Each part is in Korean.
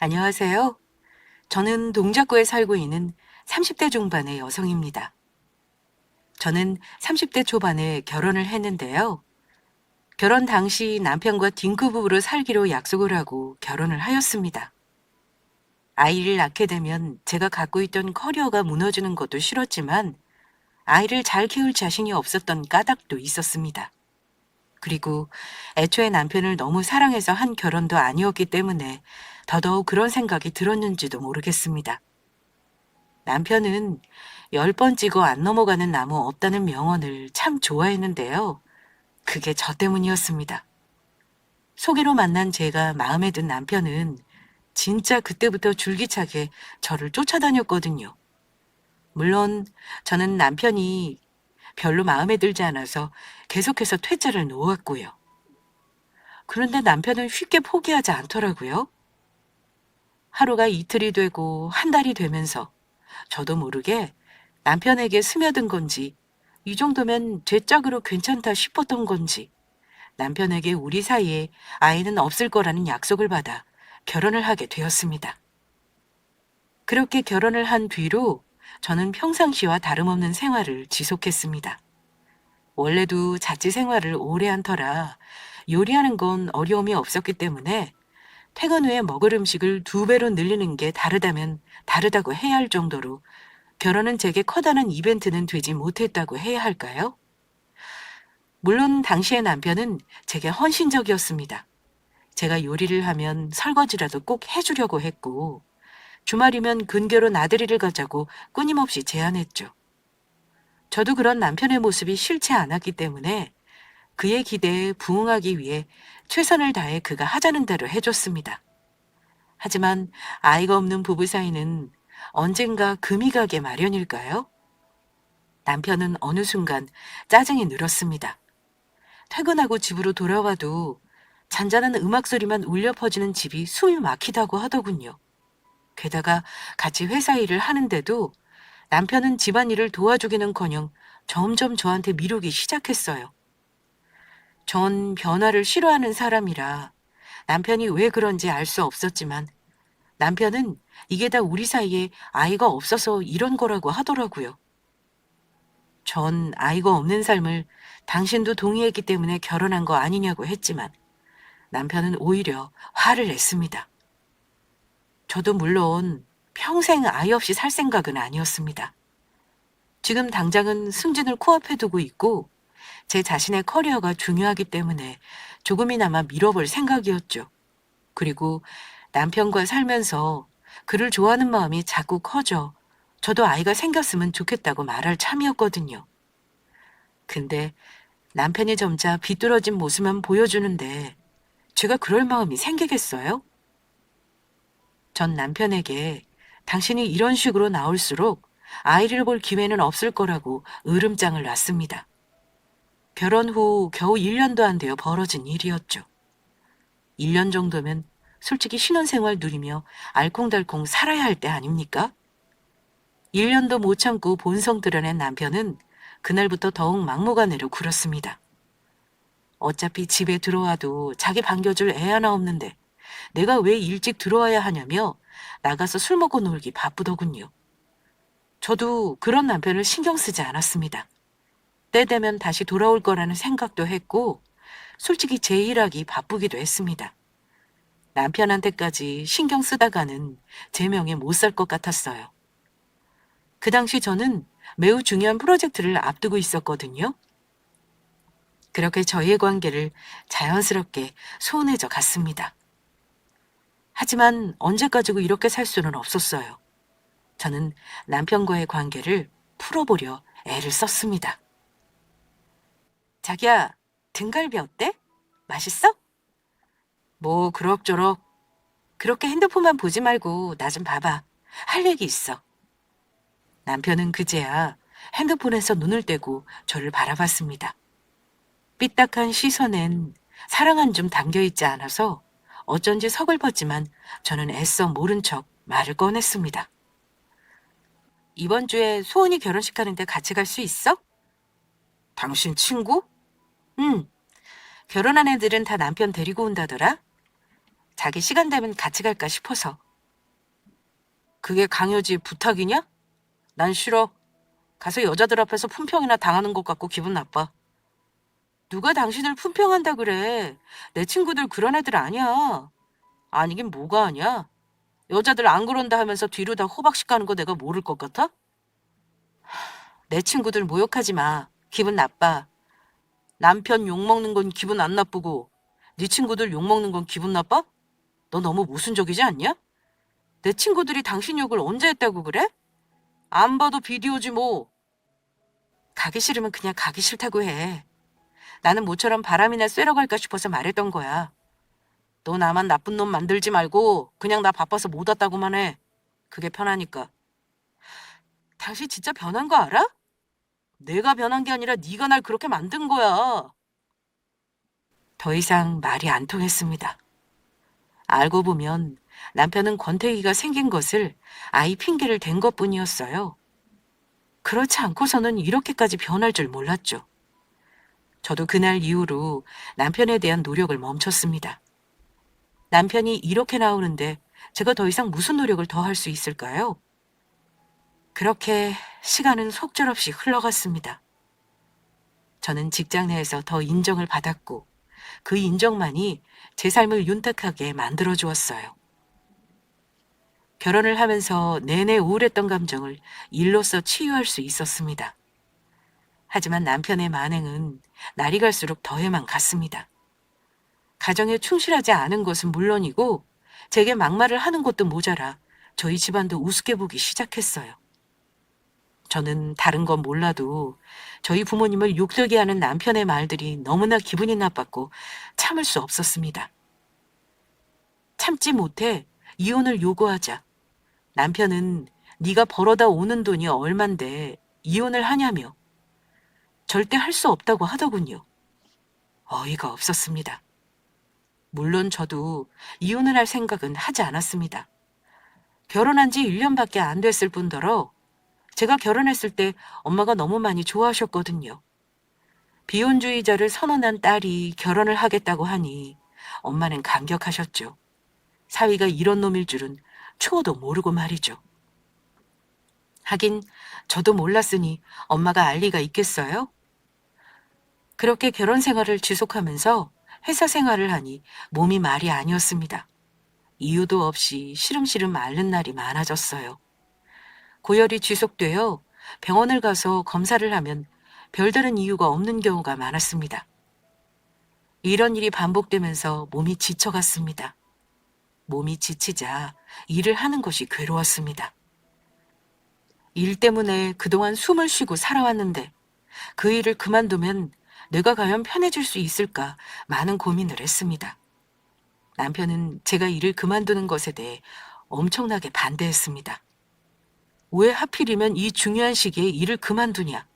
안녕하세요. 저는 동작구에 살고 있는 30대 중반의 여성입니다. 저는 30대 초반에 결혼을 했는데요. 결혼 당시 남편과 딩크부부로 살기로 약속을 하고 결혼을 하였습니다. 아이를 낳게 되면 제가 갖고 있던 커리어가 무너지는 것도 싫었지만 아이를 잘 키울 자신이 없었던 까닭도 있었습니다. 그리고 애초에 남편을 너무 사랑해서 한 결혼도 아니었기 때문에 더더욱 그런 생각이 들었는지도 모르겠습니다. 남편은 10번 찍어 안 넘어가는 나무 없다는 명언을 참 좋아했는데요. 그게 저 때문이었습니다. 소개로 만난 제가 마음에 든 남편은 진짜 그때부터 줄기차게 저를 쫓아다녔거든요. 물론 저는 남편이 별로 마음에 들지 않아서 계속해서 퇴짜를 놓았고요. 그런데 남편은 쉽게 포기하지 않더라고요. 하루가 이틀이 되고 한 달이 되면서 저도 모르게 남편에게 스며든 건지, 이 정도면 제 짝으로 괜찮다 싶었던 건지, 남편에게 우리 사이에 아이는 없을 거라는 약속을 받아 결혼을 하게 되었습니다. 그렇게 결혼을 한 뒤로 저는 평상시와 다름없는 생활을 지속했습니다. 원래도 자취 생활을 오래 한 터라 요리하는 건 어려움이 없었기 때문에 퇴근 후에 먹을 음식을 2배로 늘리는 게 다르다면 다르다고 해야 할 정도로 결혼은 제게 커다란 이벤트는 되지 못했다고 해야 할까요? 물론 당시의 남편은 제게 헌신적이었습니다. 제가 요리를 하면 설거지라도 꼭 해주려고 했고, 주말이면 근교로 나들이를 가자고 끊임없이 제안했죠. 저도 그런 남편의 모습이 싫지 않았기 때문에 그의 기대에 부응하기 위해 최선을 다해 그가 하자는 대로 해줬습니다. 하지만 아이가 없는 부부 사이는 언젠가 금이 가게 마련일까요? 남편은 어느 순간 짜증이 늘었습니다. 퇴근하고 집으로 돌아와도 잔잔한 음악 소리만 울려 퍼지는 집이 숨이 막히다고 하더군요. 게다가 같이 회사 일을 하는데도 남편은 집안일을 도와주기는커녕 점점 저한테 미루기 시작했어요. 전 변화를 싫어하는 사람이라 남편이 왜 그런지 알 수 없었지만 남편은 이게 다 우리 사이에 아이가 없어서 이런 거라고 하더라고요. 전 아이가 없는 삶을 당신도 동의했기 때문에 결혼한 거 아니냐고 했지만 남편은 오히려 화를 냈습니다. 저도 물론 평생 아이 없이 살 생각은 아니었습니다. 지금 당장은 승진을 코앞에 두고 있고 제 자신의 커리어가 중요하기 때문에 조금이나마 밀어볼 생각이었죠. 그리고 남편과 살면서 그를 좋아하는 마음이 자꾸 커져 저도 아이가 생겼으면 좋겠다고 말할 참이었거든요. 근데 남편이 점차 비뚤어진 모습만 보여주는데 제가 그럴 마음이 생기겠어요? 전 남편에게 당신이 이런 식으로 나올수록 아이를 볼 기회는 없을 거라고 으름장을 놨습니다. 결혼 후 겨우 1년도 안 되어 벌어진 일이었죠. 1년 정도면 솔직히 신혼생활 누리며 알콩달콩 살아야 할 때 아닙니까? 1년도 못 참고 본성 드러낸 남편은 그날부터 더욱 막무가내로 굴었습니다. 어차피 집에 들어와도 자기 반겨줄 애 하나 없는데 내가 왜 일찍 들어와야 하냐며 나가서 술 먹고 놀기 바쁘더군요. 저도 그런 남편을 신경 쓰지 않았습니다. 때 되면 다시 돌아올 거라는 생각도 했고 솔직히 제 일하기 바쁘기도 했습니다. 남편한테까지 신경 쓰다가는 제 명에 못 살 것 같았어요. 그 당시 저는 매우 중요한 프로젝트를 앞두고 있었거든요. 그렇게 저희의 관계를 자연스럽게 소원해져 갔습니다. 하지만 언제까지고 이렇게 살 수는 없었어요. 저는 남편과의 관계를 풀어보려 애를 썼습니다. 자기야, 등갈비 어때? 맛있어? 뭐 그럭저럭. 그렇게 핸드폰만 보지 말고 나 좀 봐봐. 할 얘기 있어. 남편은 그제야 핸드폰에서 눈을 떼고 저를 바라봤습니다. 삐딱한 시선엔 사랑 한 줌 담겨있지 않아서 어쩐지 서글펐지만 저는 애써 모른 척 말을 꺼냈습니다. 이번 주에 소은이 결혼식 하는데 같이 갈 수 있어? 당신 친구? 응. 결혼한 애들은 다 남편 데리고 온다더라. 자기 시간 되면 같이 갈까 싶어서. 그게 강요지 부탁이냐? 난 싫어. 가서 여자들 앞에서 품평이나 당하는 것 같고 기분 나빠. 누가 당신을 품평한다 그래. 내 친구들 그런 애들 아니야. 아니긴 뭐가 아니야. 여자들 안 그런다 하면서 뒤로 다 호박씩 가는 거 내가 모를 것 같아? 내 친구들 모욕하지 마. 기분 나빠. 남편 욕먹는 건 기분 안 나쁘고 네 친구들 욕먹는 건 기분 나빠? 너 너무 모순적이지 않냐? 내 친구들이 당신 욕을 언제 했다고 그래? 안 봐도 비디오지 뭐. 가기 싫으면 그냥 가기 싫다고 해. 나는 모처럼 바람이나 쐬러 갈까 싶어서 말했던 거야. 너 나만 나쁜 놈 만들지 말고 그냥 나 바빠서 못 왔다고만 해. 그게 편하니까. 당신 진짜 변한 거 알아? 내가 변한 게 아니라 네가 날 그렇게 만든 거야. 더 이상 말이 안 통했습니다. 알고 보면 남편은 권태기가 생긴 것을 아이 핑계를 댄 것뿐이었어요. 그렇지 않고서는 이렇게까지 변할 줄 몰랐죠. 저도 그날 이후로 남편에 대한 노력을 멈췄습니다. 남편이 이렇게 나오는데 제가 더 이상 무슨 노력을 더 할 수 있을까요? 그렇게 시간은 속절없이 흘러갔습니다. 저는 직장 내에서 더 인정을 받았고 그 인정만이 제 삶을 윤택하게 만들어 주었어요. 결혼을 하면서 내내 우울했던 감정을 일로써 치유할 수 있었습니다. 하지만 남편의 만행은 날이 갈수록 더해만 갔습니다. 가정에 충실하지 않은 것은 물론이고 제게 막말을 하는 것도 모자라 저희 집안도 우습게 보기 시작했어요. 저는 다른 건 몰라도 저희 부모님을 욕되게 하는 남편의 말들이 너무나 기분이 나빴고 참을 수 없었습니다. 참지 못해 이혼을 요구하자 남편은 네가 벌어다 오는 돈이 얼만데 이혼을 하냐며 절대 할 수 없다고 하더군요. 어이가 없었습니다. 물론 저도 이혼을 할 생각은 하지 않았습니다. 결혼한 지 1년밖에 안 됐을 뿐더러 제가 결혼했을 때 엄마가 너무 많이 좋아하셨거든요. 비혼주의자를 선언한 딸이 결혼을 하겠다고 하니 엄마는 감격하셨죠. 사위가 이런 놈일 줄은 추호도 모르고 말이죠. 하긴 저도 몰랐으니 엄마가 알 리가 있겠어요? 그렇게 결혼 생활을 지속하면서 회사 생활을 하니 몸이 말이 아니었습니다. 이유도 없이 시름시름 앓는 날이 많아졌어요. 고열이 지속되어 병원을 가서 검사를 하면 별다른 이유가 없는 경우가 많았습니다. 이런 일이 반복되면서 몸이 지쳐갔습니다. 몸이 지치자 일을 하는 것이 괴로웠습니다. 일 때문에 그동안 숨을 쉬고 살아왔는데 그 일을 그만두면 내가 과연 편해질 수 있을까 많은 고민을 했습니다. 남편은 제가 일을 그만두는 것에 대해 엄청나게 반대했습니다. 왜 하필이면 이 중요한 시기에 일을 그만두냐?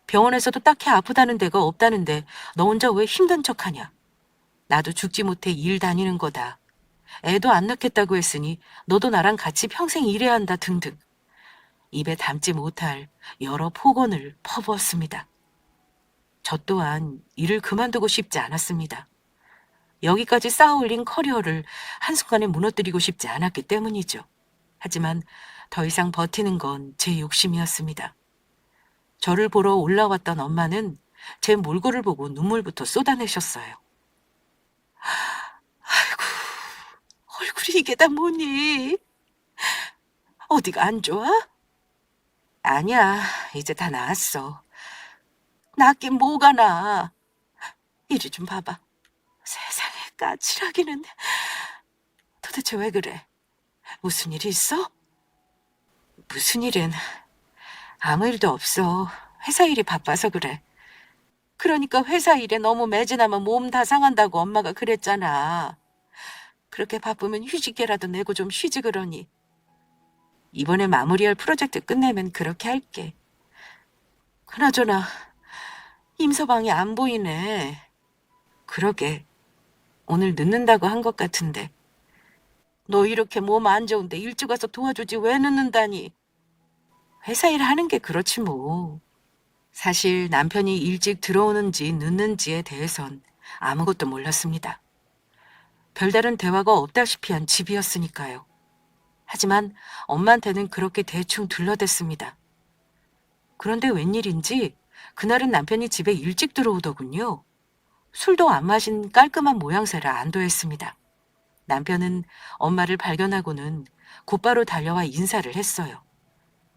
병원에서도 딱히 아프다는 데가 없다는데 너 혼자 왜 힘든 척하냐? 나도 죽지 못해 일 다니는 거다. 애도 안 낳겠다고 했으니 너도 나랑 같이 평생 일해야 한다 등등. 입에 담지 못할 여러 폭언을 퍼부었습니다. 저 또한 일을 그만두고 싶지 않았습니다. 여기까지 쌓아올린 커리어를 한순간에 무너뜨리고 싶지 않았기 때문이죠. 하지만 더 이상 버티는 건 제 욕심이었습니다. 저를 보러 올라왔던 엄마는 제 몰골을 보고 눈물부터 쏟아내셨어요. 아이고, 얼굴이 이게 다 뭐니? 어디가 안 좋아? 아니야, 이제 다 나았어. 낫긴 뭐가 나. 이리 좀 봐봐. 세상에 까칠하기는. 도대체 왜 그래? 무슨 일이 있어? 무슨 일은 아무 일도 없어. 회사 일이 바빠서 그래. 그러니까 회사 일에 너무 매진하면 몸 다 상한다고 엄마가 그랬잖아. 그렇게 바쁘면 휴직계라도 내고 좀 쉬지 그러니. 이번에 마무리할 프로젝트 끝내면 그렇게 할게. 그나저나 임서방이 안 보이네. 그러게. 오늘 늦는다고 한 것 같은데. 너 이렇게 몸 안 좋은데 일찍 와서 도와주지 왜 늦는다니. 회사 일 하는 게 그렇지 뭐. 사실 남편이 일찍 들어오는지 늦는지에 대해선 아무것도 몰랐습니다. 별다른 대화가 없다시피 한 집이었으니까요. 하지만 엄마한테는 그렇게 대충 둘러댔습니다. 그런데 웬일인지 그날은 남편이 집에 일찍 들어오더군요. 술도 안 마신 깔끔한 모양새를 안도했습니다. 남편은 엄마를 발견하고는 곧바로 달려와 인사를 했어요.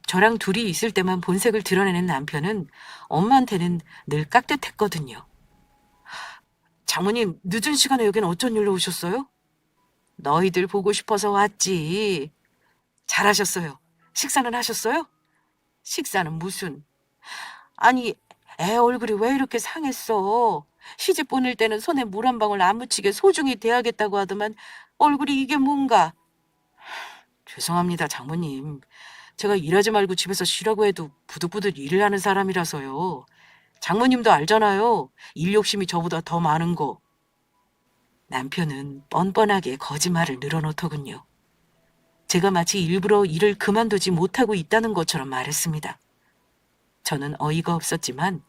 저랑 둘이 있을 때만 본색을 드러내는 남편은 엄마한테는 늘 깍듯했거든요. 장모님, 늦은 시간에 여긴 어쩐 일로 오셨어요? 너희들 보고 싶어서 왔지. 잘하셨어요. 식사는 하셨어요? 식사는 무슨? 아니, 애 얼굴이 왜 이렇게 상했어? 시집 보낼 때는 손에 물 한 방울 안 묻히게 소중히 대하겠다고 하더만 얼굴이 이게 뭔가? 죄송합니다, 장모님. 제가 일하지 말고 집에서 쉬라고 해도 부득부득 일을 하는 사람이라서요. 장모님도 알잖아요. 일 욕심이 저보다 더 많은 거. 남편은 뻔뻔하게 거짓말을 늘어놓더군요. 제가 마치 일부러 일을 그만두지 못하고 있다는 것처럼 말했습니다. 저는 어이가 없었지만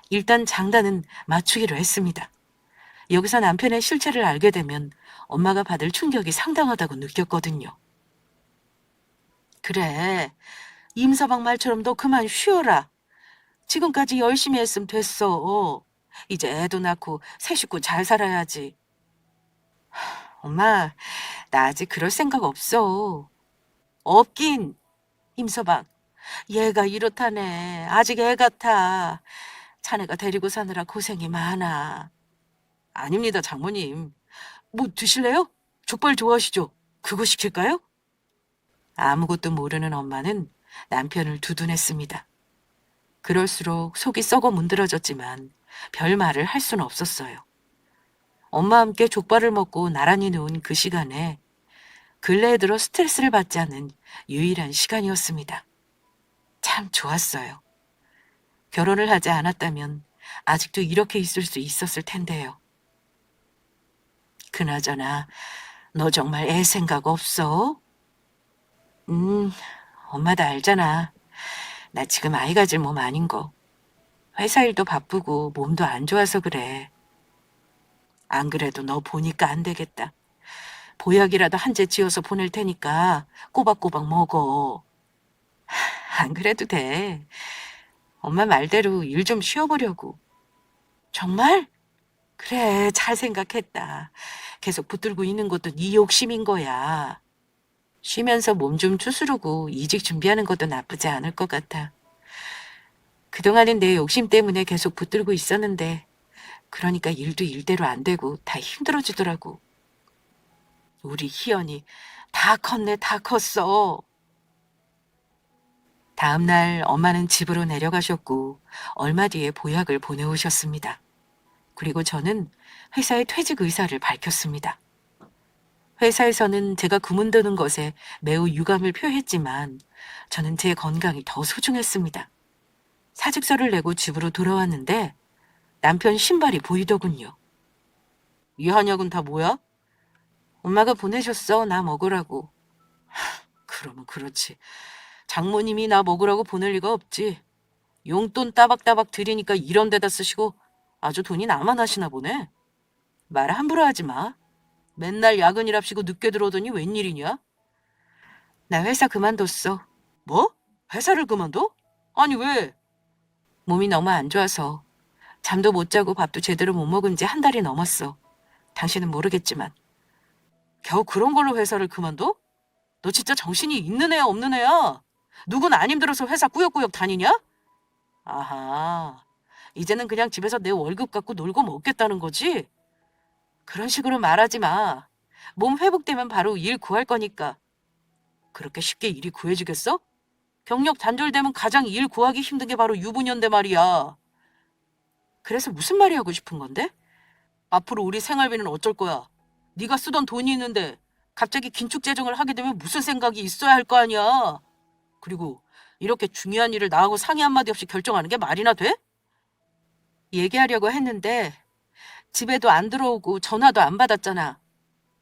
일단 장단은 맞추기로 했습니다. 여기서 남편의 실체를 알게 되면 엄마가 받을 충격이 상당하다고 느꼈거든요. 그래, 임서방 말처럼 너 그만 쉬어라. 지금까지 열심히 했으면 됐어. 이제 애도 낳고 새 식구 잘 살아야지. 엄마, 나 아직 그럴 생각 없어. 없긴, 임서방. 얘가 이렇다네. 아직 애 같아. 자네가 데리고 사느라 고생이 많아. 아닙니다, 장모님. 뭐 드실래요? 족발 좋아하시죠? 그거 시킬까요? 아무것도 모르는 엄마는 남편을 두둔했습니다. 그럴수록 속이 썩어 문드러졌지만 별 말을 할 수는 없었어요. 엄마와 함께 족발을 먹고 나란히 누운 그 시간에 근래에 들어 스트레스를 받지 않는 유일한 시간이었습니다. 참 좋았어요. 결혼을 하지 않았다면 아직도 이렇게 있을 수 있었을 텐데요. 그나저나 너 정말 애 생각 없어? 음, 엄마도 알잖아. 나 지금 아이 가질 몸 아닌 거. 회사 일도 바쁘고 몸도 안 좋아서 그래. 안 그래도 너 보니까 안 되겠다. 보약이라도 한 재 지어서 보낼 테니까 꼬박꼬박 먹어. 안 그래도 돼. 엄마 말대로 일 좀 쉬어보려고. 정말? 그래, 잘 생각했다. 계속 붙들고 있는 것도 네 욕심인 거야. 쉬면서 몸 좀 추스르고 이직 준비하는 것도 나쁘지 않을 것 같아. 그동안은 내 욕심 때문에 계속 붙들고 있었는데 그러니까 일도 일대로 안 되고 다 힘들어지더라고. 우리 희연이 다 컸네, 다 컸어. 다음 날 엄마는 집으로 내려가셨고 얼마 뒤에 보약을 보내오셨습니다. 그리고 저는 회사의 퇴직 의사를 밝혔습니다. 회사에서는 제가 그만두는 것에 매우 유감을 표했지만 저는 제 건강이 더 소중했습니다. 사직서를 내고 집으로 돌아왔는데 남편 신발이 보이더군요. 이 한약은 다 뭐야? 엄마가 보내셨어, 나 먹으라고. 그러면 그렇지. 장모님이 나 먹으라고 보낼 리가 없지. 용돈 따박따박 드리니까 이런 데다 쓰시고 아주 돈이 남아나시나 보네. 말 함부로 하지 마. 맨날 야근이랍시고 늦게 들어오더니 웬일이냐? 나 회사 그만뒀어. 뭐? 회사를 그만둬? 아니 왜? 몸이 너무 안 좋아서 잠도 못 자고 밥도 제대로 못 먹은 지 한 달이 넘었어. 당신은 모르겠지만. 겨우 그런 걸로 회사를 그만둬? 너 진짜 정신이 있는 애야 없는 애야? 누군 안 힘들어서 회사 꾸역꾸역 다니냐? 아하, 이제는 그냥 집에서 내 월급 갖고 놀고 먹겠다는 거지? 그런 식으로 말하지 마. 몸 회복되면 바로 일 구할 거니까. 그렇게 쉽게 일이 구해지겠어? 경력 단절되면 가장 일 구하기 힘든 게 바로 유부녀인데 말이야. 그래서 무슨 말이 하고 싶은 건데? 앞으로 우리 생활비는 어쩔 거야? 네가 쓰던 돈이 있는데 갑자기 긴축 재정을 하게 되면 무슨 생각이 있어야 할 거 아니야. 그리고 이렇게 중요한 일을 나하고 상의 한마디 없이 결정하는 게 말이나 돼? 얘기하려고 했는데 집에도 안 들어오고 전화도 안 받았잖아.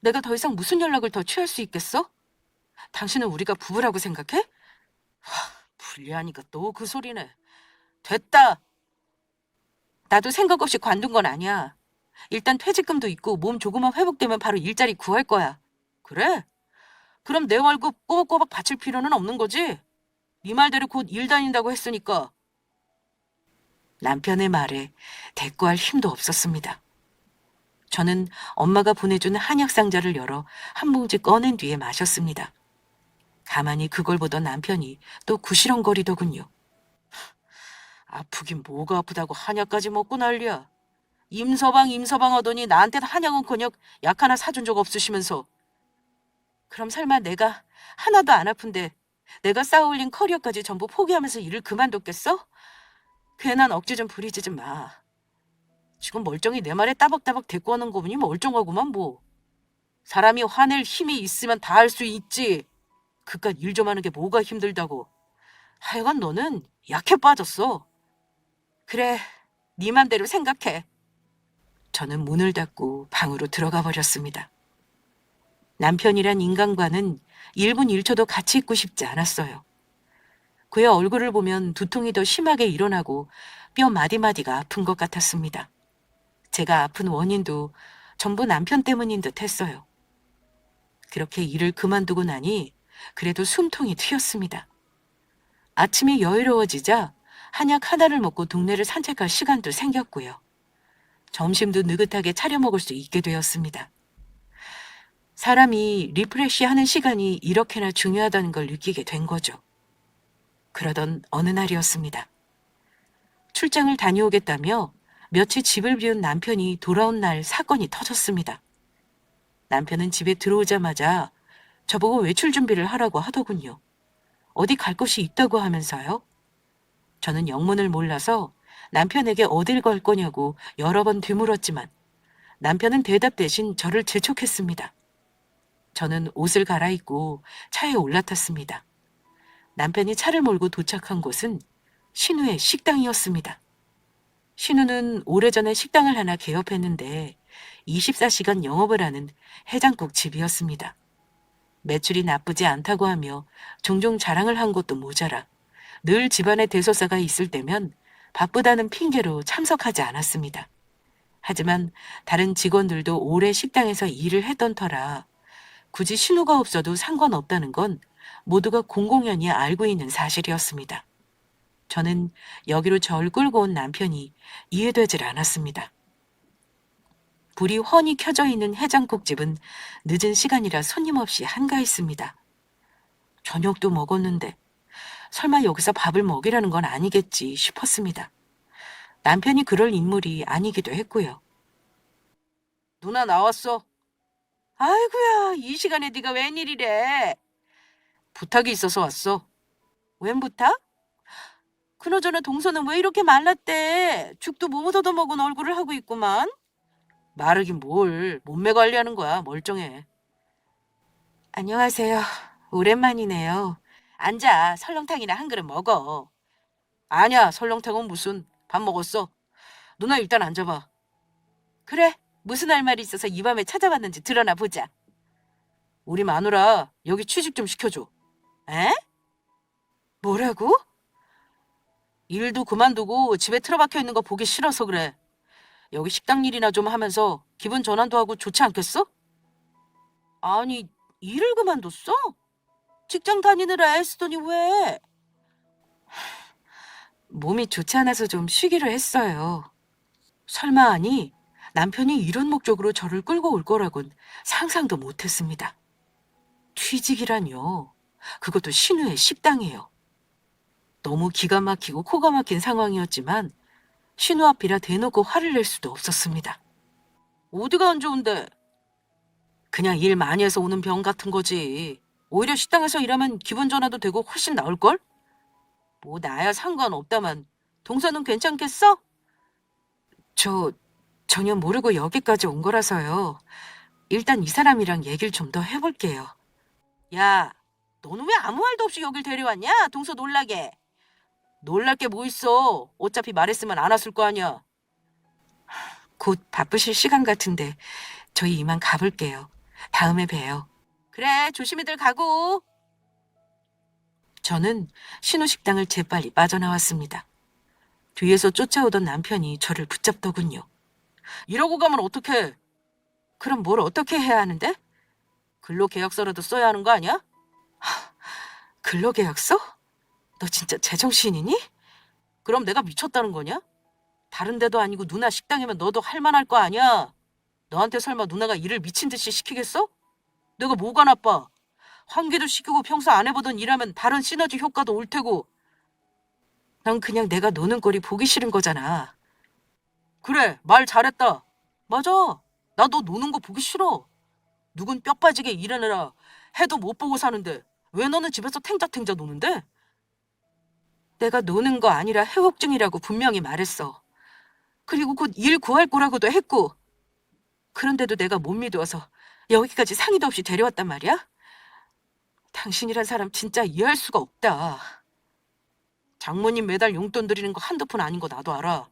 내가 더 이상 무슨 연락을 더 취할 수 있겠어? 당신은 우리가 부부라고 생각해? 불리하니까 또 그 소리네. 됐다. 나도 생각 없이 관둔 건 아니야. 일단 퇴직금도 있고 몸 조금만 회복되면 바로 일자리 구할 거야. 그래? 그럼 내 월급 꼬박꼬박 바칠 필요는 없는 거지? 네 말대로 곧 일 다닌다고 했으니까. 남편의 말에 대꾸할 힘도 없었습니다. 저는 엄마가 보내준 한약 상자를 열어 한 봉지 꺼낸 뒤에 마셨습니다. 가만히 그걸 보던 남편이 또 구시렁거리더군요. 아프긴 뭐가 아프다고 한약까지 먹고 난리야. 임서방 하더니 나한테 한약은커녕 약 하나 사준 적 없으시면서. 그럼 설마 내가 하나도 안 아픈데 내가 쌓아올린 커리어까지 전부 포기하면서 일을 그만뒀겠어? 괜한 억지 좀 부리지 좀 마. 지금 멀쩡히 내 말에 따박따박 대꾸하는 거 보니 멀쩡하구만 뭐. 사람이 화낼 힘이 있으면 다 할 수 있지. 그깟 일 좀 하는 게 뭐가 힘들다고. 하여간 너는 약해 빠졌어. 그래, 네 맘대로 생각해. 저는 문을 닫고 방으로 들어가 버렸습니다. 남편이란 인간과는 1분 1초도 같이 있고 싶지 않았어요. 그의 얼굴을 보면 두통이 더 심하게 일어나고 뼈 마디마디가 아픈 것 같았습니다. 제가 아픈 원인도 전부 남편 때문인 듯 했어요. 그렇게 일을 그만두고 나니 그래도 숨통이 트였습니다. 아침이 여유로워지자 한약 하나를 먹고 동네를 산책할 시간도 생겼고요. 점심도 느긋하게 차려 먹을 수 있게 되었습니다. 사람이 리프레시하는 시간이 이렇게나 중요하다는 걸 느끼게 된 거죠. 그러던 어느 날이었습니다. 출장을 다녀오겠다며 며칠 집을 비운 남편이 돌아온 날 사건이 터졌습니다. 남편은 집에 들어오자마자 저보고 외출 준비를 하라고 하더군요. 어디 갈 곳이 있다고 하면서요? 저는 영문을 몰라서 남편에게 어딜 갈 거냐고 여러 번 되물었지만 남편은 대답 대신 저를 재촉했습니다. 저는 옷을 갈아입고 차에 올라탔습니다. 남편이 차를 몰고 도착한 곳은 신우의 식당이었습니다. 신우는 오래전에 식당을 하나 개업했는데 24시간 영업을 하는 해장국 집이었습니다. 매출이 나쁘지 않다고 하며 종종 자랑을 한 것도 모자라 늘 집안에 대소사가 있을 때면 바쁘다는 핑계로 참석하지 않았습니다. 하지만 다른 직원들도 오래 식당에서 일을 했던 터라 굳이 신우가 없어도 상관없다는 건 모두가 공공연히 알고 있는 사실이었습니다. 저는 여기로 절 끌고 온 남편이 이해되질 않았습니다. 불이 훤히 켜져 있는 해장국집은 늦은 시간이라 손님 없이 한가했습니다. 저녁도 먹었는데 설마 여기서 밥을 먹이라는 건 아니겠지 싶었습니다. 남편이 그럴 인물이 아니기도 했고요. 누나 나왔어. 아이고야, 이 시간에 네가 웬일이래. 부탁이 있어서 왔어. 웬 부탁? 그나저나 동서는 왜 이렇게 말랐대? 죽도 못 얻어먹은 얼굴을 하고 있구만. 마르긴 뭘, 몸매 관리하는 거야, 멀쩡해. 안녕하세요. 오랜만이네요. 앉아, 설렁탕이나 한 그릇 먹어. 아니야, 설렁탕은 무슨. 밥 먹었어. 누나 일단 앉아봐. 그래, 무슨 할 말이 있어서 이 밤에 찾아왔는지 드러나 보자. 우리 마누라 여기 취직 좀 시켜줘. 에? 뭐라고? 일도 그만두고 집에 틀어박혀 있는 거 보기 싫어서 그래. 여기 식당 일이나 좀 하면서 기분 전환도 하고 좋지 않겠어? 아니, 일을 그만뒀어? 직장 다니느라 애쓰더니 왜? 몸이 좋지 않아서 좀 쉬기로 했어요. 설마 하니 남편이 이런 목적으로 저를 끌고 올 거라곤 상상도 못했습니다. 취직이라뇨. 그것도 신우의 식당이에요. 너무 기가 막히고 코가 막힌 상황이었지만 신우 앞이라 대놓고 화를 낼 수도 없었습니다. 어디가 안 좋은데? 그냥 일 많이 해서 오는 병 같은 거지. 오히려 식당에서 일하면 기분 전환도 되고 훨씬 나을걸? 뭐 나야 상관없다만 동서는 괜찮겠어? 저 전혀 모르고 여기까지 온 거라서요. 일단 이 사람이랑 얘기를 좀 더 해볼게요. 야, 너는 왜 아무 말도 없이 여길 데려왔냐? 동서 놀라게. 놀랄 게 뭐 있어. 어차피 말했으면 안 왔을 거 아니야. 곧 바쁘실 시간 같은데 저희 이만 가볼게요. 다음에 봬요. 그래, 조심히들 가고. 저는 신우 식당을 재빨리 빠져나왔습니다. 뒤에서 쫓아오던 남편이 저를 붙잡더군요. 이러고 가면 어떡해? 그럼 뭘 어떻게 해야 하는데? 근로계약서라도 써야 하는 거 아니야? 근로계약서? 너 진짜 제정신이니? 그럼 내가 미쳤다는 거냐? 다른 데도 아니고 누나 식당이면 너도 할 만할 거 아니야? 너한테 설마 누나가 일을 미친 듯이 시키겠어? 내가 뭐가 나빠? 환기도 시키고 평소 안 해보던 일하면 다른 시너지 효과도 올 테고. 난 그냥 내가 노는 꼴이 보기 싫은 거잖아. 그래, 말 잘했다. 맞아. 나 너 노는 거 보기 싫어. 누군 뼈 빠지게 일하느라 해도 못 보고 사는데 왜 너는 집에서 탱자탱자 노는데? 내가 노는 거 아니라 회복 중이라고 분명히 말했어. 그리고 곧 일 구할 거라고도 했고. 그런데도 내가 못 믿어서 여기까지 상의도 없이 데려왔단 말이야? 당신이란 사람 진짜 이해할 수가 없다. 장모님 매달 용돈 드리는 거 한두 푼 아닌 거 나도 알아.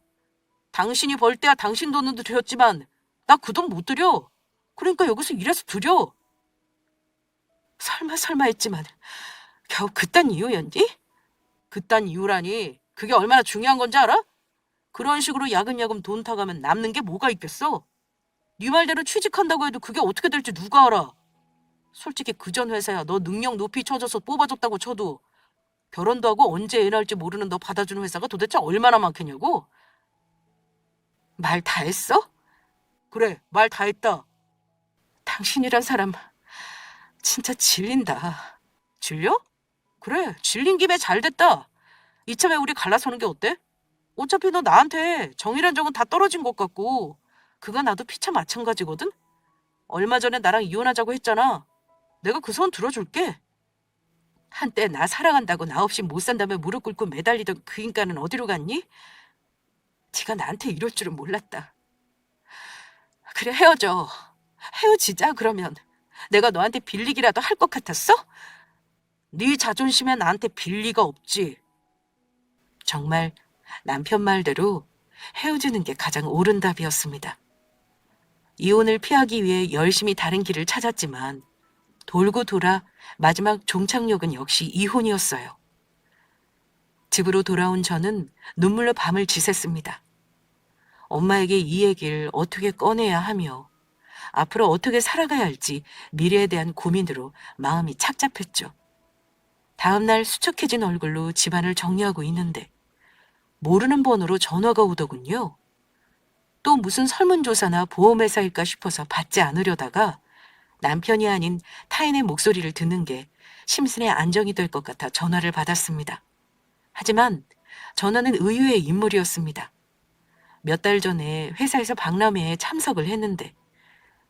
당신이 벌 때야 당신 돈도 드렸지만 나 그 돈 못 드려. 그러니까 여기서 일해서 드려. 설마 했지만 겨우 그딴 이유였니? 그딴 이유라니 그게 얼마나 중요한 건지 알아? 그런 식으로 야금야금 돈 타가면 남는 게 뭐가 있겠어? 네 말대로 취직한다고 해도 그게 어떻게 될지 누가 알아? 솔직히 그 전 회사야 너 능력 높이 쳐줘서 뽑아줬다고 쳐도 결혼도 하고 언제 애 낳을지 모르는 너 받아주는 회사가 도대체 얼마나 많겠냐고? 말 다 했어? 그래, 말 다 했다. 당신이란 사람 진짜 질린다. 질려? 그래, 질린 김에 잘 됐다. 이참에 우리 갈라서는 게 어때? 어차피 너 나한테 정이란 정은 다 떨어진 것 같고 그거 나도 피차 마찬가지거든? 얼마 전에 나랑 이혼하자고 했잖아. 내가 그 소원 들어줄게. 한때 나 사랑한다고 나 없이 못 산다며 무릎 꿇고 매달리던 그 인간은 어디로 갔니? 네가 나한테 이럴 줄은 몰랐다. 그래, 헤어져. 헤어지자 그러면. 내가 너한테 빌리기라도 할 것 같았어? 네 자존심에 나한테 빌 리가 없지. 정말 남편 말대로 헤어지는 게 가장 옳은 답이었습니다. 이혼을 피하기 위해 열심히 다른 길을 찾았지만 돌고 돌아 마지막 종착역은 역시 이혼이었어요. 집으로 돌아온 저는 눈물로 밤을 지샜습니다. 엄마에게 이 얘기를 어떻게 꺼내야 하며 앞으로 어떻게 살아가야 할지 미래에 대한 고민으로 마음이 착잡했죠. 다음날 수척해진 얼굴로 집안을 정리하고 있는데 모르는 번호로 전화가 오더군요. 또 무슨 설문조사나 보험회사일까 싶어서 받지 않으려다가 남편이 아닌 타인의 목소리를 듣는 게 심신의 안정이 될 것 같아 전화를 받았습니다. 하지만 전화는 의외의 인물이었습니다. 몇 달 전에 회사에서 박람회에 참석을 했는데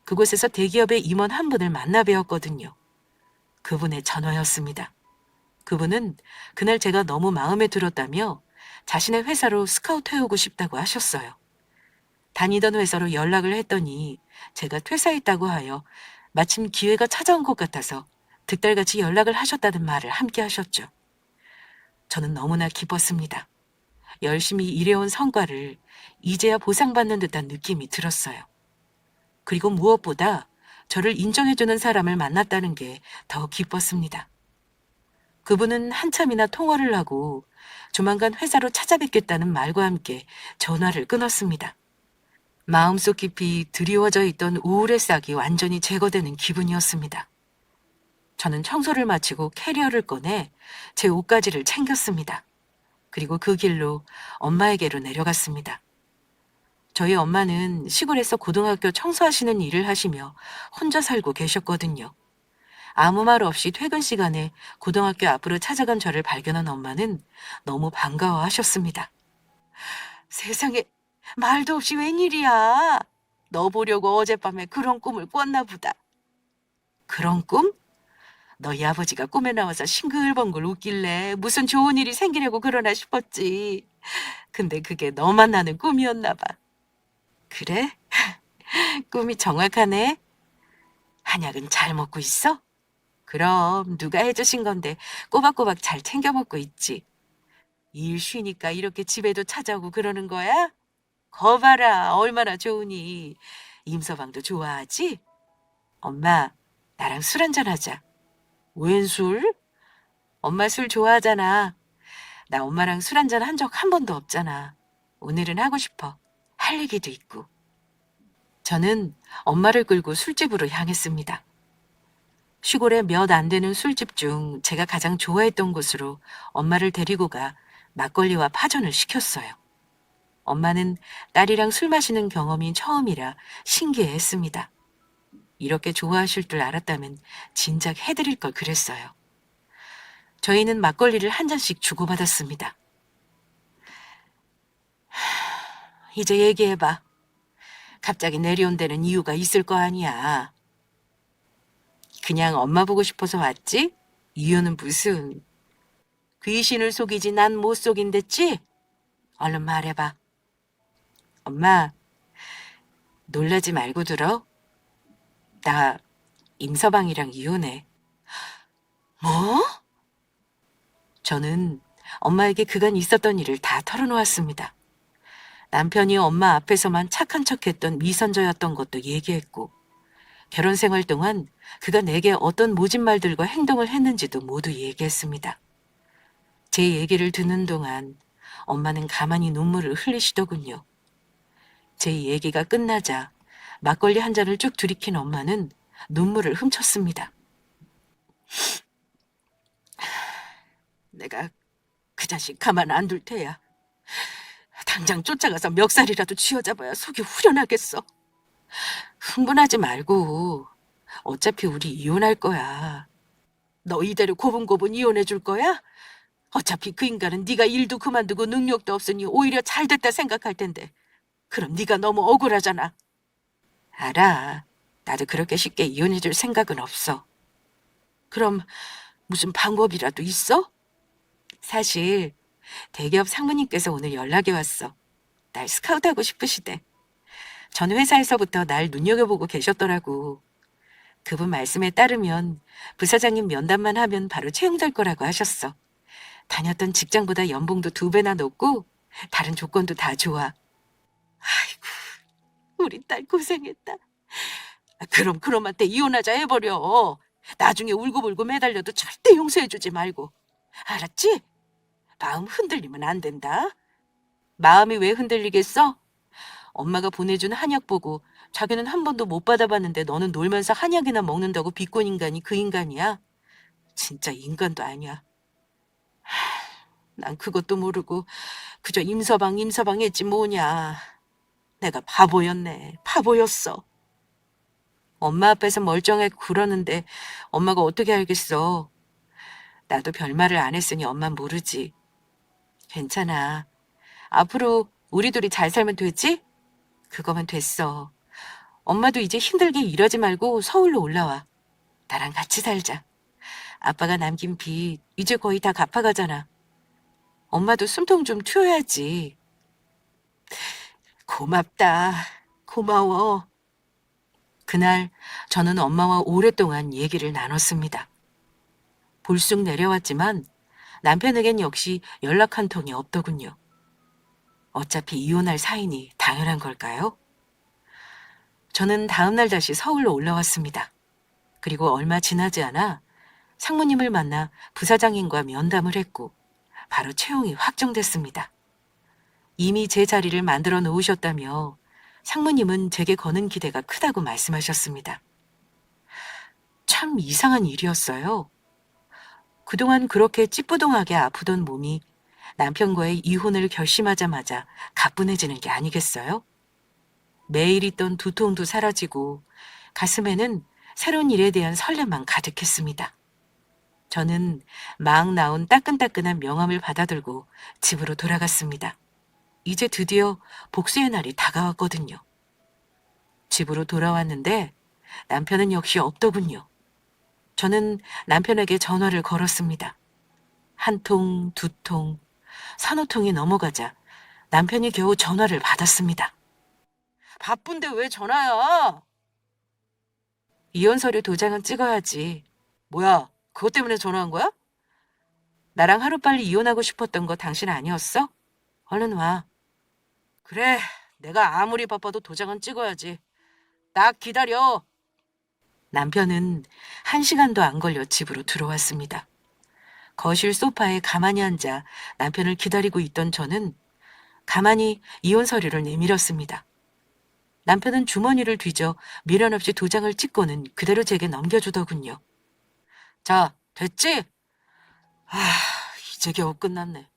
그곳에서 대기업의 임원 한 분을 만나 뵈었거든요. 그분의 전화였습니다. 그분은 그날 제가 너무 마음에 들었다며 자신의 회사로 스카우트 해오고 싶다고 하셨어요. 다니던 회사로 연락을 했더니 제가 퇴사했다고 하여 마침 기회가 찾아온 것 같아서 득달같이 연락을 하셨다는 말을 함께 하셨죠. 저는 너무나 기뻤습니다. 열심히 일해온 성과를 이제야 보상받는 듯한 느낌이 들었어요. 그리고 무엇보다 저를 인정해주는 사람을 만났다는 게 더 기뻤습니다. 그분은 한참이나 통화를 하고 조만간 회사로 찾아뵙겠다는 말과 함께 전화를 끊었습니다. 마음속 깊이 드리워져 있던 우울의 싹이 완전히 제거되는 기분이었습니다. 저는 청소를 마치고 캐리어를 꺼내 제 옷가지를 챙겼습니다. 그리고 그 길로 엄마에게로 내려갔습니다. 저희 엄마는 시골에서 고등학교 청소하시는 일을 하시며 혼자 살고 계셨거든요. 아무 말 없이 퇴근 시간에 고등학교 앞으로 찾아간 저를 발견한 엄마는 너무 반가워하셨습니다. 세상에, 말도 없이 웬일이야. 너 보려고 어젯밤에 그런 꿈을 꿨나 보다. 그런 꿈? 너희 아버지가 꿈에 나와서 싱글벙글 웃길래 무슨 좋은 일이 생기려고 그러나 싶었지. 근데 그게 너만 나는 꿈이었나 봐. 그래? 꿈이 정확하네. 한약은 잘 먹고 있어? 그럼 누가 해주신 건데 꼬박꼬박 잘 챙겨 먹고 있지. 일 쉬니까 이렇게 집에도 찾아오고 그러는 거야? 거봐라, 얼마나 좋으니. 임서방도 좋아하지? 엄마, 나랑 술 한잔 하자. 웬 술? 엄마 술 좋아하잖아. 나 엄마랑 술 한잔 한 적 한 번도 없잖아. 오늘은 하고 싶어. 할 얘기도 있고. 저는 엄마를 끌고 술집으로 향했습니다. 시골의 몇 안 되는 술집 중 제가 가장 좋아했던 곳으로 엄마를 데리고 가 막걸리와 파전을 시켰어요. 엄마는 딸이랑 술 마시는 경험이 처음이라 신기해했습니다. 이렇게 좋아하실 줄 알았다면 진작 해드릴 걸 그랬어요. 저희는 막걸리를 한 잔씩 주고받았습니다. 이제 얘기해봐. 갑자기 내려온 데는 이유가 있을 거 아니야. 그냥 엄마 보고 싶어서 왔지? 이유는 무슨? 귀신을 속이지 난 못 속인댔지? 얼른 말해봐. 엄마, 놀라지 말고 들어. 나 임서방이랑 이혼해. 뭐? 저는 엄마에게 그간 있었던 일을 다 털어놓았습니다. 남편이 엄마 앞에서만 착한 척했던 미선저였던 것도 얘기했고, 결혼 생활 동안 그가 내게 어떤 모진 말들과 행동을 했는지도 모두 얘기했습니다. 제 얘기를 듣는 동안 엄마는 가만히 눈물을 흘리시더군요. 제 얘기가 끝나자 막걸리 한 잔을 쭉 들이킨 엄마는 눈물을 훔쳤습니다. 내가 그 자식 가만 안 둘 테야. 당장 쫓아가서 멱살이라도 쥐어잡아야 속이 후련하겠어. 흥분하지 말고. 어차피 우리 이혼할 거야. 너 이대로 고분고분 이혼해 줄 거야? 어차피 그 인간은 네가 일도 그만두고 능력도 없으니 오히려 잘 됐다 생각할 텐데. 그럼 네가 너무 억울하잖아. 알아. 나도 그렇게 쉽게 이혼해 줄 생각은 없어. 그럼 무슨 방법이라도 있어? 사실 대기업 상무님께서 오늘 연락이 왔어. 날 스카우트하고 싶으시대. 전 회사에서부터 날 눈여겨보고 계셨더라고. 그분 말씀에 따르면 부사장님 면담만 하면 바로 채용될 거라고 하셨어. 다녔던 직장보다 연봉도 2배나 높고 다른 조건도 다 좋아. 아이고, 우리 딸 고생했다. 그럼 그놈한테 이혼하자 해버려. 나중에 울고불고 매달려도 절대 용서해주지 말고. 알았지? 마음 흔들리면 안 된다. 마음이 왜 흔들리겠어? 엄마가 보내준 한약 보고 자기는 한 번도 못 받아봤는데 너는 놀면서 한약이나 먹는다고 비꼰 인간이 그 인간이야? 진짜 인간도 아니야. 난 그것도 모르고 그저 임서방 했지 뭐냐. 내가 바보였네. 바보였어. 엄마 앞에서 멀쩡하게 굴었는데 엄마가 어떻게 알겠어. 나도 별말을 안 했으니 엄만 모르지. 괜찮아. 앞으로 우리 둘이 잘 살면 되지? 그거면 됐어. 엄마도 이제 힘들게 일하지 말고 서울로 올라와. 나랑 같이 살자. 아빠가 남긴 빚 이제 거의 다 갚아가잖아. 엄마도 숨통 좀 튀어야지. 고맙다. 고마워. 그날 저는 엄마와 오랫동안 얘기를 나눴습니다. 불쑥 내려왔지만 남편에겐 역시 연락 한 통이 없더군요. 어차피 이혼할 사이니 당연한 걸까요? 저는 다음날 다시 서울로 올라왔습니다. 그리고 얼마 지나지 않아 상무님을 만나 부사장님과 면담을 했고 바로 채용이 확정됐습니다. 이미 제 자리를 만들어 놓으셨다며 상무님은 제게 거는 기대가 크다고 말씀하셨습니다. 참 이상한 일이었어요. 그동안 그렇게 찌뿌둥하게 아프던 몸이 남편과의 이혼을 결심하자마자 가뿐해지는 게 아니겠어요? 매일 있던 두통도 사라지고 가슴에는 새로운 일에 대한 설렘만 가득했습니다. 저는 막 나온 따끈따끈한 명함을 받아들고 집으로 돌아갔습니다. 이제 드디어 복수의 날이 다가왔거든요. 집으로 돌아왔는데 남편은 역시 없더군요. 저는 남편에게 전화를 걸었습니다. 한 통, 두 통, 서너 통이 넘어가자 남편이 겨우 전화를 받았습니다. 바쁜데 왜 전화야? 이혼 서류 도장은 찍어야지. 뭐야, 그것 때문에 전화한 거야? 나랑 하루빨리 이혼하고 싶었던 거 당신 아니었어? 얼른 와. 그래, 내가 아무리 바빠도 도장은 찍어야지. 딱 기다려. 남편은 1시간도 안 걸려 집으로 들어왔습니다. 거실 소파에 가만히 앉아 남편을 기다리고 있던 저는 가만히 이혼 서류를 내밀었습니다. 남편은 주머니를 뒤져 미련 없이 도장을 찍고는 그대로 제게 넘겨주더군요. 자, 됐지? 아, 이제 겨우 끝났네.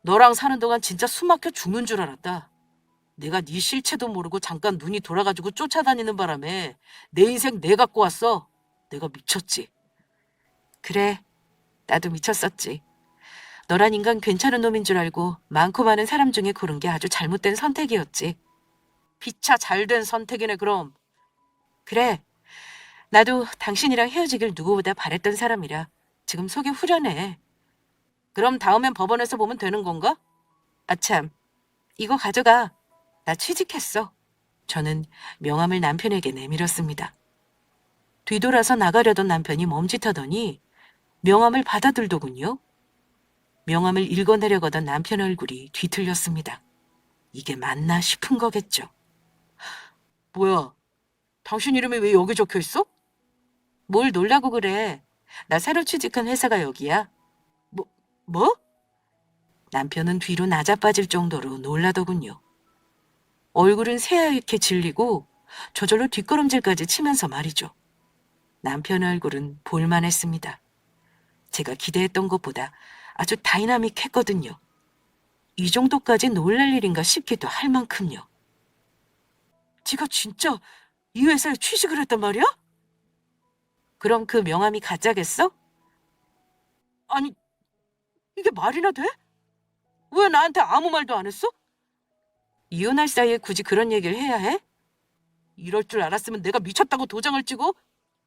너랑 사는 동안 진짜 숨 막혀 죽는 줄 알았다. 내가 네 실체도 모르고 잠깐 눈이 돌아가지고 쫓아다니는 바람에 내 인생 내 갖고 왔어. 내가 미쳤지. 그래, 나도 미쳤었지. 너란 인간 괜찮은 놈인 줄 알고 많고 많은 사람 중에 고른 게 아주 잘못된 선택이었지. 피차 잘된 선택이네, 그럼. 그래, 나도 당신이랑 헤어지길 누구보다 바랬던 사람이라 지금 속이 후련해. 그럼 다음엔 법원에서 보면 되는 건가? 아참, 이거 가져가. 나 취직했어. 저는 명함을 남편에게 내밀었습니다. 뒤돌아서 나가려던 남편이 멈칫하더니 명함을 받아들더군요. 명함을 읽어내려가던 남편 얼굴이 뒤틀렸습니다. 이게 맞나 싶은 거겠죠. 뭐야, 당신 이름이 왜 여기 적혀 있어? 뭘 놀라고 그래. 나 새로 취직한 회사가 여기야. 뭐? 남편은 뒤로 낮아빠질 정도로 놀라더군요. 얼굴은 새하얗게 질리고 저절로 뒷걸음질까지 치면서 말이죠. 남편 얼굴은 볼만했습니다. 제가 기대했던 것보다 아주 다이나믹했거든요. 이 정도까지 놀랄 일인가 싶기도 할 만큼요. 네가 진짜 이 회사에 취직을 했단 말이야? 그럼 그 명함이 가짜겠어? 아니, 이게 말이나 돼? 왜 나한테 아무 말도 안 했어? 이혼할 사이에 굳이 그런 얘기를 해야 해? 이럴 줄 알았으면 내가 미쳤다고 도장을 찍어?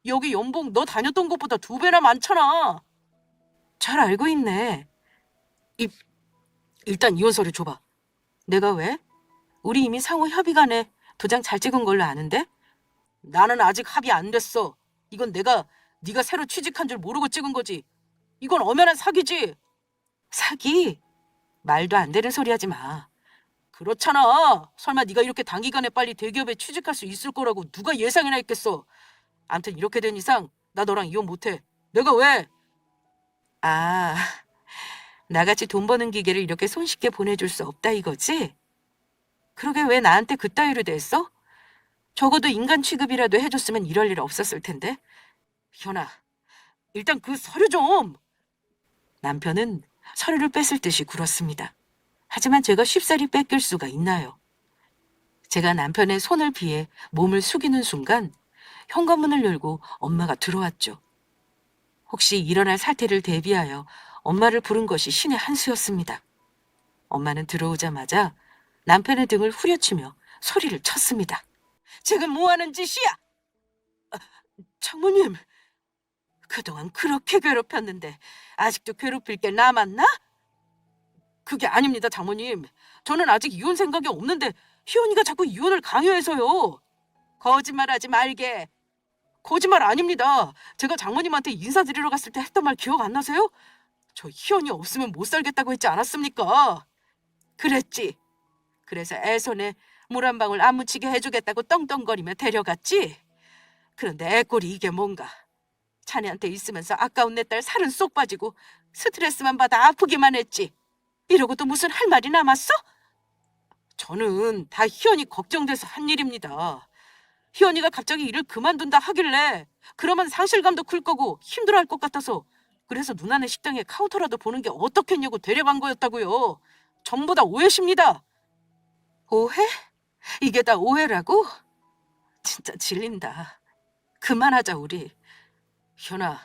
여기 연봉 너 다녔던 것보다 2배나 많잖아. 잘 알고 있네. 일단 이혼 서류 줘봐. 내가 왜? 우리 이미 상호 협의간에 도장 잘 찍은 걸로 아는데? 나는 아직 합의 안 됐어. 이건 네가 새로 취직한 줄 모르고 찍은 거지. 이건 엄연한 사기지. 사기? 말도 안 되는 소리 하지 마. 그렇잖아. 설마 네가 이렇게 단기간에 빨리 대기업에 취직할 수 있을 거라고 누가 예상이나 했겠어. 암튼 이렇게 된 이상 나 너랑 이혼 못해. 내가 왜? 아, 나같이 돈 버는 기계를 이렇게 손쉽게 보내줄 수 없다 이거지? 그러게 왜 나한테 그따위로 대했어? 적어도 인간 취급이라도 해줬으면 이럴 일 없었을 텐데. 현아, 일단 그 서류 좀. 남편은 서류를 뺏을 듯이 굴었습니다. 하지만 제가 쉽사리 뺏길 수가 있나요? 제가 남편의 손을 피해 몸을 숙이는 순간 현관문을 열고 엄마가 들어왔죠. 혹시 일어날 사태를 대비하여 엄마를 부른 것이 신의 한 수였습니다. 엄마는 들어오자마자 남편의 등을 후려치며 소리를 쳤습니다. 지금 뭐 하는 짓이야? 장모님, 그동안 그렇게 괴롭혔는데 아직도 괴롭힐 게 남았나? 그게 아닙니다, 장모님. 저는 아직 이혼 생각이 없는데 희원이가 자꾸 이혼을 강요해서요. 거짓말하지 말게. 거짓말 아닙니다. 제가 장모님한테 인사드리러 갔을 때 했던 말 기억 안 나세요? 저 희원이 없으면 못 살겠다고 했지 않았습니까? 그랬지. 그래서 애손에 물 한 방울 안 묻히게 해주겠다고 떵떵거리며 데려갔지. 그런데 애꼴이 이게 뭔가. 자네한테 있으면서 아까운 내 딸 살은 쏙 빠지고 스트레스만 받아 아프기만 했지. 이러고 또 무슨 할 말이 남았어? 저는 다 희연이 걱정돼서 한 일입니다. 희연이가 갑자기 일을 그만둔다 하길래 그러면 상실감도 클 거고 힘들어할 것 같아서 그래서 누나네 식당에 카운터라도 보는 게 어떻겠냐고 데려간 거였다고요. 전부 다 오해십니다. 오해? 이게 다 오해라고? 진짜 질린다. 그만하자 우리. 희연아,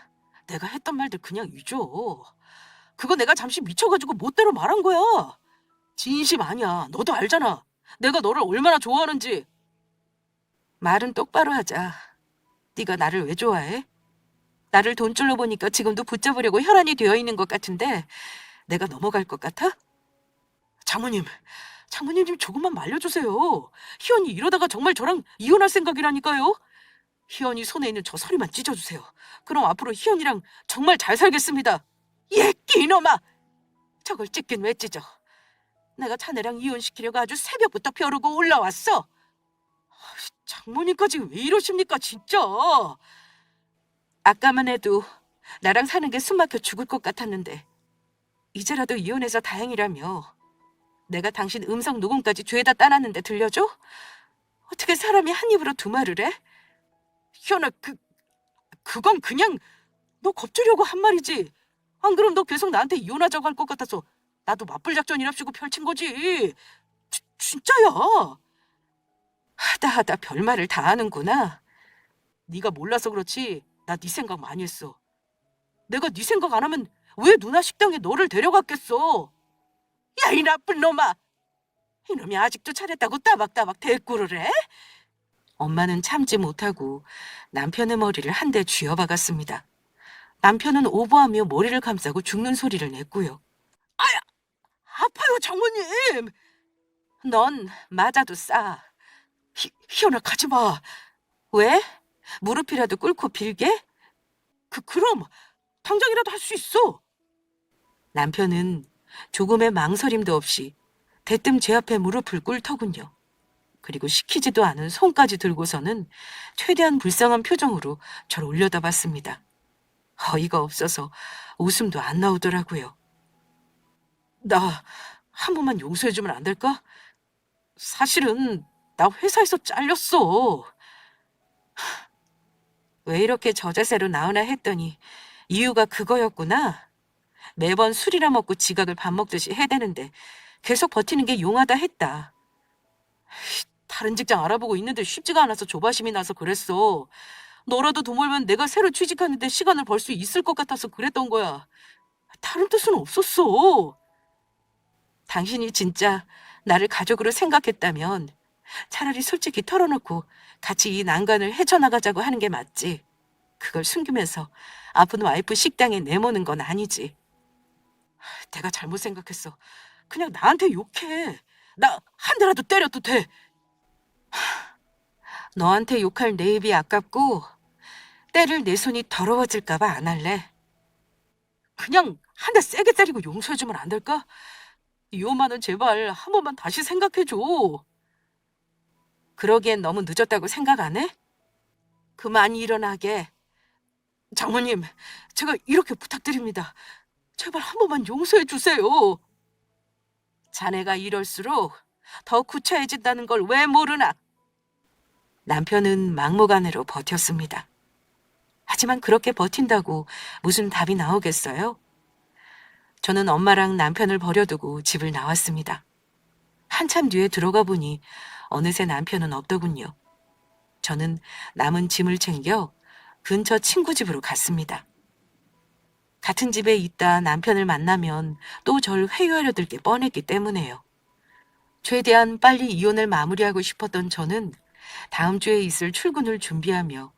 내가 했던 말들 그냥 잊어. 그거 내가 잠시 미쳐가지고 못대로 말한 거야. 진심 아니야. 너도 알잖아. 내가 너를 얼마나 좋아하는지. 말은 똑바로 하자. 네가 나를 왜 좋아해? 나를 돈줄로 보니까 지금도 붙잡으려고 혈안이 되어 있는 것 같은데 내가 넘어갈 것 같아? 장모님, 장모님 좀 조금만 말려주세요. 희연이 이러다가 정말 저랑 이혼할 생각이라니까요. 희연이 손에 있는 저 서류만 찢어주세요. 그럼 앞으로 희연이랑 정말 잘 살겠습니다. 예끼 이놈아! 저걸 찢긴 왜 찢어? 내가 자네랑 이혼시키려고 아주 새벽부터 벼르고 올라왔어. 장모님까지 왜 이러십니까 진짜. 아까만 해도 나랑 사는 게 숨막혀 죽을 것 같았는데 이제라도 이혼해서 다행이라며. 내가 당신 음성 녹음까지 죄다 따놨는데 들려줘? 어떻게 사람이 한 입으로 두 말을 해? 희연아, 그건 그냥 너 겁주려고 한 말이지. 안 그럼 너 계속 나한테 이혼하자고 할 것 같아서 나도 맞불 작전이랍시고 펼친 거지. 진짜야. 하다 별말을 다 하는구나. 네가 몰라서 그렇지 나 네 생각 많이 했어. 내가 네 생각 안 하면 왜 누나 식당에 너를 데려갔겠어. 야, 이 나쁜 놈아. 이놈이 아직도 잘했다고 따박따박 대꾸를 해? 엄마는 참지 못하고 남편의 머리를 한 대 쥐어박았습니다. 남편은 오버하며 머리를 감싸고 죽는 소리를 냈고요. 아야, 아파요, 장모님. 넌 맞아도 싸. 희연아, 가지 마. 왜? 무릎이라도 꿇고 빌게? 그럼 당장이라도 할 수 있어. 남편은 조금의 망설임도 없이 대뜸 제 앞에 무릎을 꿇더군요. 그리고 시키지도 않은 손까지 들고서는 최대한 불쌍한 표정으로 저를 올려다봤습니다. 어이가 없어서 웃음도 안 나오더라고요. 나 한 번만 용서해주면 안 될까? 사실은 나 회사에서 잘렸어. 왜 이렇게 저자세로 나오나 했더니 이유가 그거였구나. 매번 술이나 먹고 지각을 밥 먹듯이 해대는데 계속 버티는 게 용하다 했다. 다른 직장 알아보고 있는데 쉽지가 않아서 조바심이 나서 그랬어. 너라도 도모면 내가 새로 취직하는데 시간을 벌 수 있을 것 같아서 그랬던 거야. 다른 뜻은 없었어. 당신이 진짜 나를 가족으로 생각했다면 차라리 솔직히 털어놓고 같이 이 난관을 헤쳐나가자고 하는 게 맞지. 그걸 숨기면서 아픈 와이프 식당에 내모는 건 아니지. 내가 잘못 생각했어. 그냥 나한테 욕해. 나 한 대라도 때려도 돼. 너한테 욕할 내 입이 아깝고 때를 내 손이 더러워질까 봐 안 할래. 그냥 한 대 세게 때리고 용서해주면 안 될까? 이 엄마는 제발 한 번만 다시 생각해줘. 그러기엔 너무 늦었다고 생각 안 해? 그만 일어나게. 장모님, 제가 이렇게 부탁드립니다. 제발 한 번만 용서해 주세요. 자네가 이럴수록 더 구차해진다는 걸 왜 모르나? 남편은 막무가내로 버텼습니다. 하지만 그렇게 버틴다고 무슨 답이 나오겠어요? 저는 엄마랑 남편을 버려두고 집을 나왔습니다. 한참 뒤에 들어가 보니 어느새 남편은 없더군요. 저는 남은 짐을 챙겨 근처 친구 집으로 갔습니다. 같은 집에 있다 남편을 만나면 또 절 회유하려 들 게 뻔했기 때문에요. 최대한 빨리 이혼을 마무리하고 싶었던 저는 다음 주에 있을 출근을 준비하며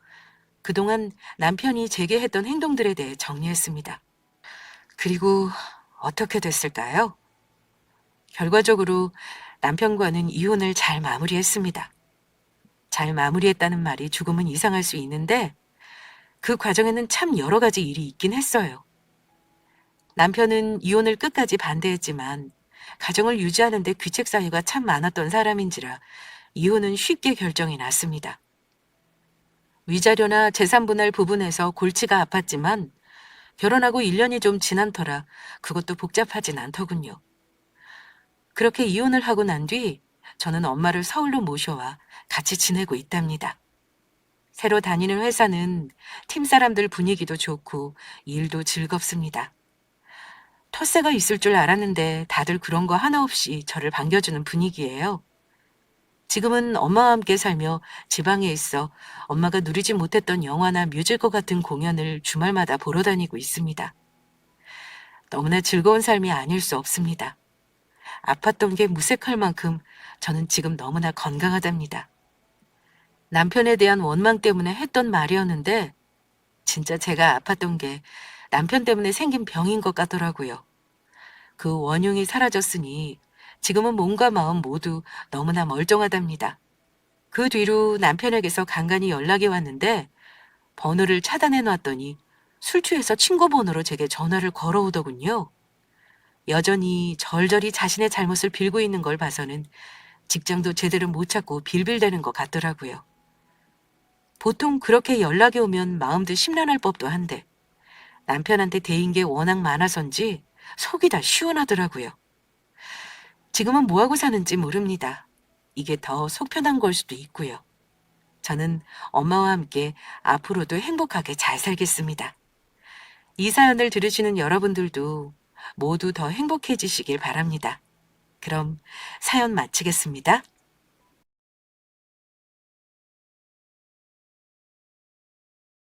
그동안 남편이 제게 했던 행동들에 대해 정리했습니다. 그리고 어떻게 됐을까요? 결과적으로 남편과는 이혼을 잘 마무리했습니다. 잘 마무리했다는 말이 조금은 이상할 수 있는데 그 과정에는 참 여러 가지 일이 있긴 했어요. 남편은 이혼을 끝까지 반대했지만 가정을 유지하는 데 귀책 사유가 참 많았던 사람인지라 이혼은 쉽게 결정이 났습니다. 위자료나 재산 분할 부분에서 골치가 아팠지만 결혼하고 1년이 좀 지난 터라 그것도 복잡하진 않더군요. 그렇게 이혼을 하고 난 뒤 저는 엄마를 서울로 모셔와 같이 지내고 있답니다. 새로 다니는 회사는 팀 사람들 분위기도 좋고 일도 즐겁습니다. 텃세가 있을 줄 알았는데 다들 그런 거 하나 없이 저를 반겨주는 분위기예요. 지금은 엄마와 함께 살며 지방에 있어 엄마가 누리지 못했던 영화나 뮤지컬 같은 공연을 주말마다 보러 다니고 있습니다. 너무나 즐거운 삶이 아닐 수 없습니다. 아팠던 게 무색할 만큼 저는 지금 너무나 건강하답니다. 남편에 대한 원망 때문에 했던 말이었는데 진짜 제가 아팠던 게 남편 때문에 생긴 병인 것 같더라고요. 그 원흉이 사라졌으니 지금은 몸과 마음 모두 너무나 멀쩡하답니다. 그 뒤로 남편에게서 간간히 연락이 왔는데 번호를 차단해 놨더니 술 취해서 친구 번호로 제게 전화를 걸어오더군요. 여전히 절절히 자신의 잘못을 빌고 있는 걸 봐서는 직장도 제대로 못 찾고 빌빌대는 것 같더라고요. 보통 그렇게 연락이 오면 마음도 심란할 법도 한데 남편한테 대인 게 워낙 많아서인지 속이 다 시원하더라고요. 지금은 뭐하고 사는지 모릅니다. 이게 더 속 편한 걸 수도 있고요. 저는 엄마와 함께 앞으로도 행복하게 잘 살겠습니다. 이 사연을 들으시는 여러분들도 모두 더 행복해지시길 바랍니다. 그럼 사연 마치겠습니다.